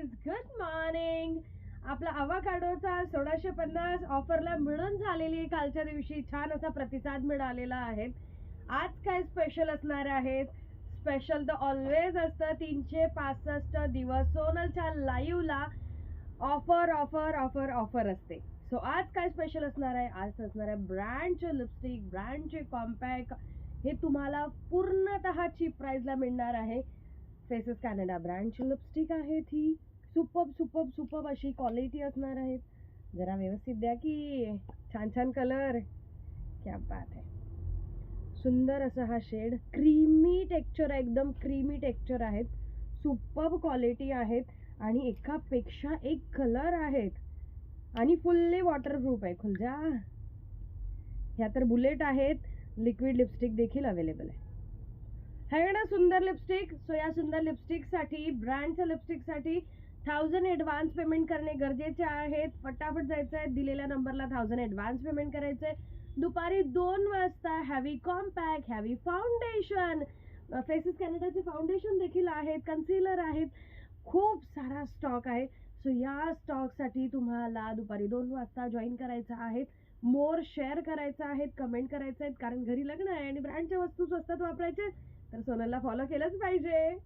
Guys, good morning. आपला अवाकाडोचा 1650 ऑफरला मिळून झालेली कालच्या दिवशी छान असा प्रतिसाद मिळालेला आहे. आज काय स्पेशल असणार आहेत? स्पेशल तर ऑलवेज असतं 365 दिवस सोनलच्या लाईव्हला ऑफर ऑफर ऑफर ऑफर असते. सो आज काय स्पेशल असणार आहे? आज असणार आहे ब्रँडचे लिपस्टिक, ब्रँडचे कॉम्पॅक्ट. हे तुम्हाला पूर्णतः चीप प्राइसला मिळणार आहे. फेसेस कॅनडा ब्रँडची लिपस्टिक आहे. ही सुपर्ब सुपर्ब सुपर्ब अशी क्वालिटी असणार आहे. जरा व्यवस्थित द्या की. छान छान कलर, क्या बात है. सुंदर असा हा शेड, क्रीमी टेक्स्चर आहे, एकदम क्रीमी टेक्स्चर आहेत. सुपर्ब क्वालिटी आहेत आणि एकापेक्षा एक कलर आहेत आणि फुल्ली वॉटरप्रूफ आहे. खुलजा. ह्या तर बुलेट आहेत. लिक्विड लिपस्टिक देखील अवेलेबल आहे. है ना सुंदर लिपस्टिक. सो या सुंदर लिपस्टिकसाठी, ब्रँडच्या लिपस्टिकसाठी 1000 ॲडव्हान्स पेमेंट करणे गरजेचे आहेत. फटाफट जायचं आहे, दिलेल्या नंबरला 1000 ॲडव्हान्स पेमेंट करायचं आहे. दुपारी 2 वाजता heavy compact, heavy foundation, faces कॅनडाचे फाउंडेशन देखील आहेत, कन्सिलर आहेत, खूप सारा स्टॉक आहे. सो या स्टॉकसाठी तुम्हाला दुपारी 2 वाजता जॉईन करायचं आहे. मोर शेअर करायचं आहे, कमेंट करायचं आहे, कारण घरी लग्न आहे आणि ब्रँडच्या वस्तू स्वस्तात वापरायचे तर सोनलला फॉलो केलंच पाहिजे.